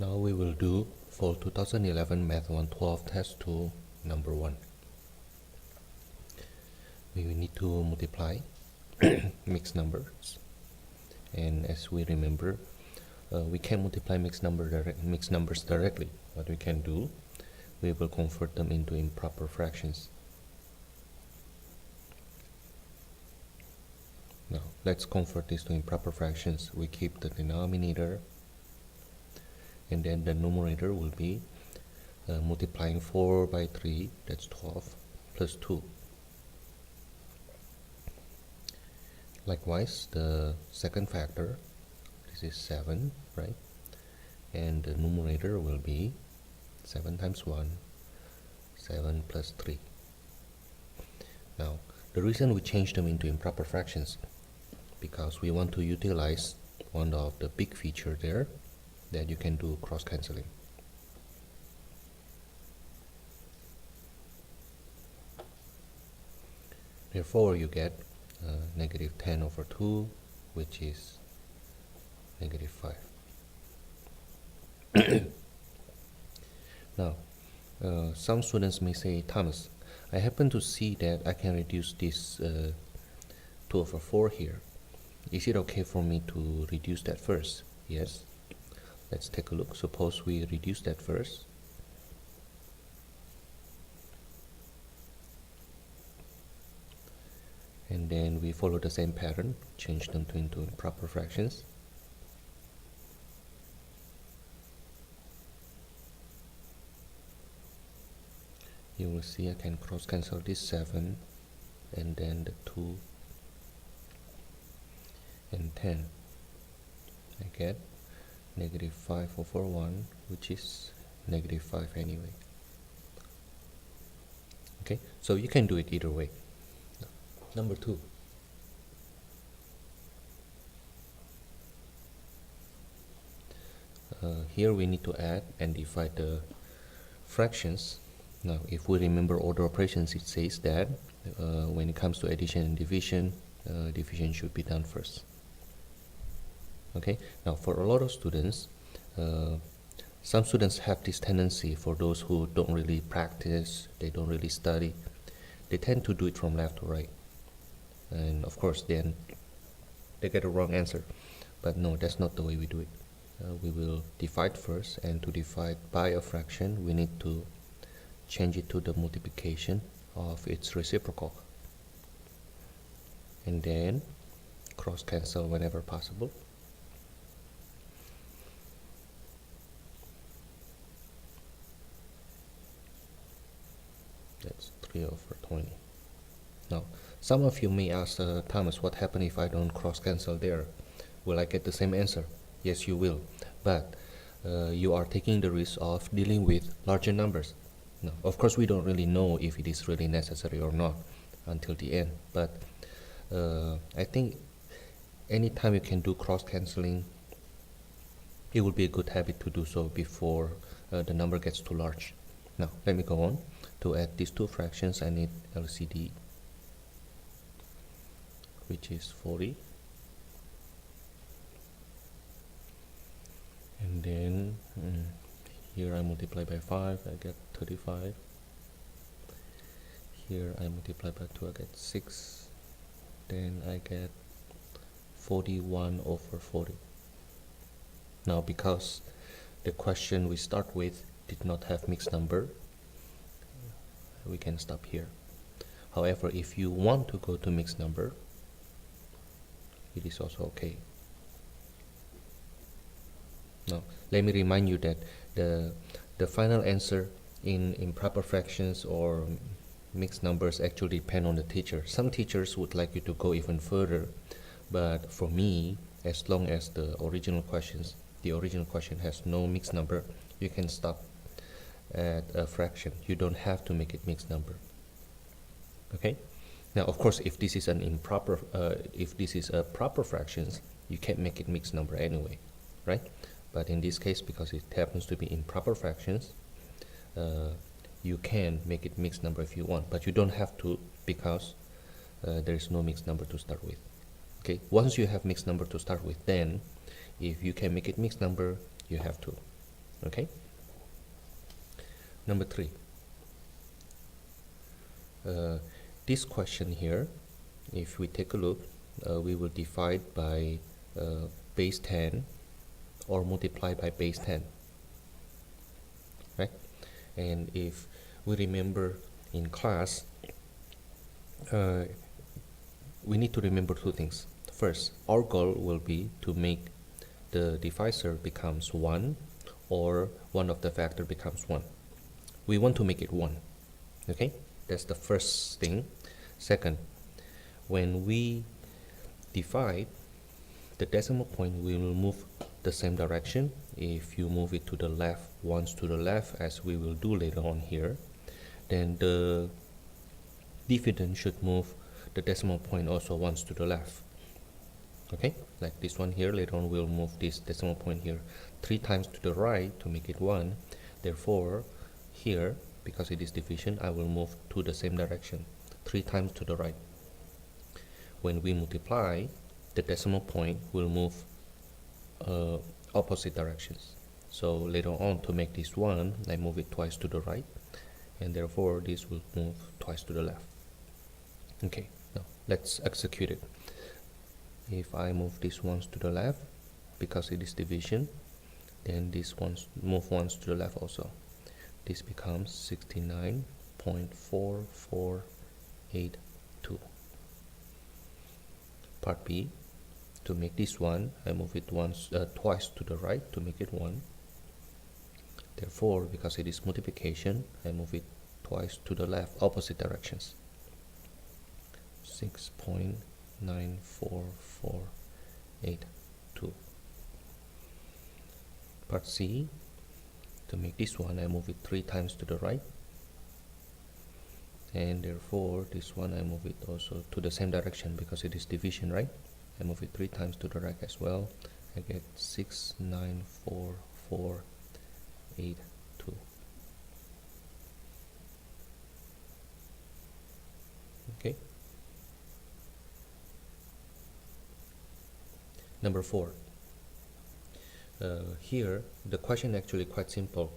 Now we will do for 2011 Math 112 Test 2 number 1. We will need to multiply mixed numbers, and as we remember, we can multiply mixed numbers directly. What we can do, we will convert them into improper fractions. Now let's convert this to improper fractions. We keep the denominator, and then the numerator will be multiplying 4 by 3, that's 12, plus 2. Likewise, the second factor, this is 7, right? And the numerator will be 7 times 1, 7 plus 3. Now, the reason we change them into improper fractions, because we want to utilize one of the big feature there, that you can do cross-canceling. Therefore, you get negative 10 over 2, which is negative 5. Now, some students may say, Thomas, I happen to see that I can reduce this 2 over 4 here. Is it okay for me to reduce that first? Yes. Let's take a look. Suppose we reduce that first. And then we follow the same pattern, change them into improper fractions. You will see I can cross cancel this 7 and then the 2 and 10. I get negative 5 over 1, which is negative 5 anyway. Okay, so you can do it either way. Number 2. Here we need to add and divide the fractions. Now, if we remember order operations, it says that when it comes to addition and division, division should be done first. Okay, now for a lot of students, some students have this tendency, for those who don't really practice, they don't really study, they tend to do it from left to right. And of course, then they get a wrong answer. But no, that's not the way we do it. We will divide first, and to divide by a fraction, we need to change it to the multiplication of its reciprocal. And then cross cancel whenever possible. That's 3 over 20. Now, some of you may ask, Thomas, what happens if I don't cross cancel there? Will I get the same answer? Yes, you will. But you are taking the risk of dealing with larger numbers. Now, of course, we don't really know if it is really necessary or not until the end. But I think anytime you can do cross canceling, it would be a good habit to do so before the number gets too large. Now, let me go on. To add these two fractions, I need LCD, which is 40. And then here I multiply by 5, I get 35. Here I multiply by 2, I get 6. Then I get 41 over 40. Now, because the question we start with did not have mixed number, we can stop here. However, if you want to go to mixed number, it is also okay. Now, let me remind you that the final answer in improper fractions or mixed numbers actually depend on the teacher. Some teachers would like you to go even further, but for me, as long as the original question has no mixed number, you can stop at a fraction. You don't have to make it mixed number. Okay. Now, of course, if this is an improper, if this is a proper fractions, you can't make it mixed number anyway, right? But in this case, because it happens to be improper fractions, you can make it mixed number if you want, but you don't have to, because there is no mixed number to start with. Okay. Once you have mixed number to start with, then if you can make it mixed number, you have to. Okay. Number 3. This question here, if we take a look, we will divide by base 10 or multiply by base 10, right? And if we remember in class, we need to remember two things. First, our goal will be to make the divisor becomes 1 or one of the factor becomes 1. We want to make it 1. Okay, that's the first thing. Second, when we divide, the decimal point we will move the same direction. If you move it to the left, once to the left, as we will do later on here, then the dividend should move the decimal point also once to the left. Okay, like this one here, later on we'll move this decimal point here 3 times to the right to make it 1. Therefore, here, because it is division, I will move to the same direction 3 times to the right. When we multiply, the decimal point will move opposite directions. So later on, to make this 1, I move it twice to the right, and therefore this will move twice to the left. Okay, now let's execute it. If I move this once to the left, because it is division, then this ones move once to the left also. This becomes 69.4482. Part B, to make this 1, I move it twice to the right to make it 1. Therefore, because it is multiplication, I move it twice to the left, opposite directions. 6.94482. Part C, to make this 1, I move it 3 times to the right, and therefore this one I move it also to the same direction because it is division, right? I move it 3 times to the right as well. I get 6.94482. Okay. Number 4. Here the question actually quite simple.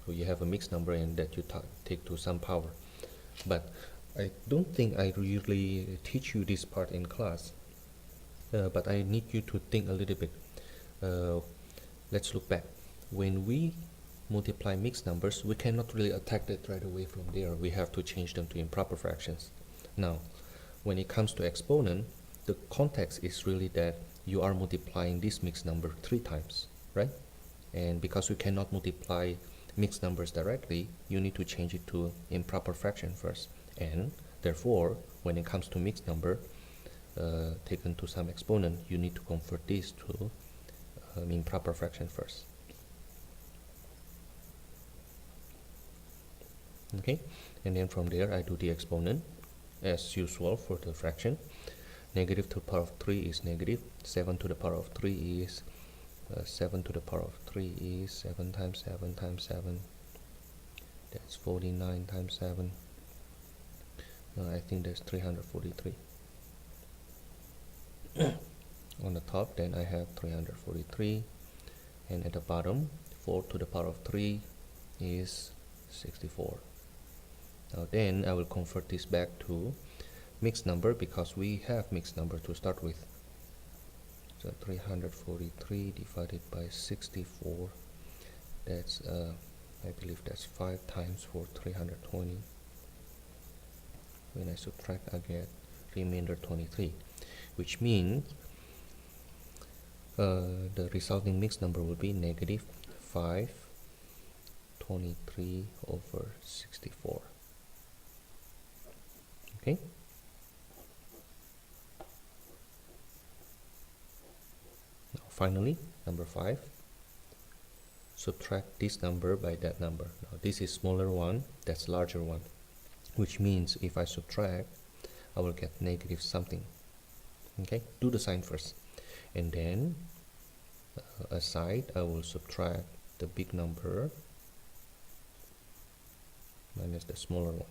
You have a mixed number and that you take to some power, but I don't think I really teach you this part in class, but I need you to think a little bit. Let's look back. When we multiply mixed numbers, we cannot really attack it right away from there. We have to change them to improper fractions. Now, when it comes to exponent, the context is really that you are multiplying this mixed number 3 times, right? And because you cannot multiply mixed numbers directly, you need to change it to improper fraction first. And therefore, when it comes to mixed number taken to some exponent, you need to convert this to improper fraction first. Okay, and then from there I do the exponent as usual for the fraction. Negative to the power of 3 is negative. 7 to the power of 3 is 7 to the power of 3 is 7 times 7 times 7. That's 49 times 7. I think that's 343. On the top, then I have 343, and at the bottom, 4 to the power of 3 is 64. Now then I will convert this back to mixed number because we have mixed number to start with. So 343 divided by 64, that's I believe that's 5 times 4, 320. When I subtract, I get remainder 23, which means the resulting mixed number will be negative 523 over 64. Okay. Now finally, number 5. Subtract this number by that number. Now this is smaller one, that's larger one, which means if I subtract, I will get negative something. Okay, do the sign first, and then aside I will subtract the big number minus the smaller one.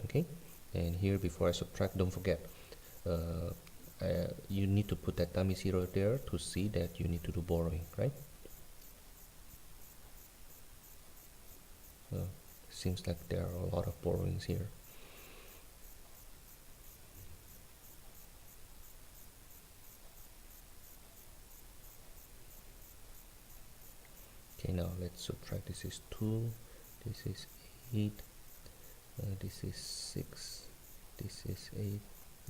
Okay, and here before I subtract, don't forget you need to put that dummy 0 there to see that you need to do borrowing, right? Seems like there are a lot of borrowings here. Okay, now let's subtract. This is 2, this is 8, this is 6, this is 8,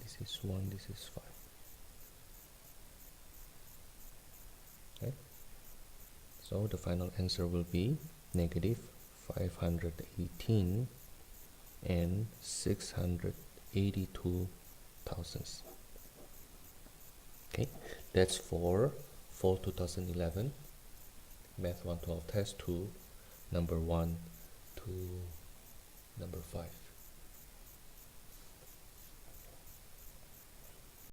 this is 1, this is 5. Okay, so the final answer will be negative 518 and 682 thousandths. Okay, that's for fall 2011 Math 112 Test 2, number 1 to number 5.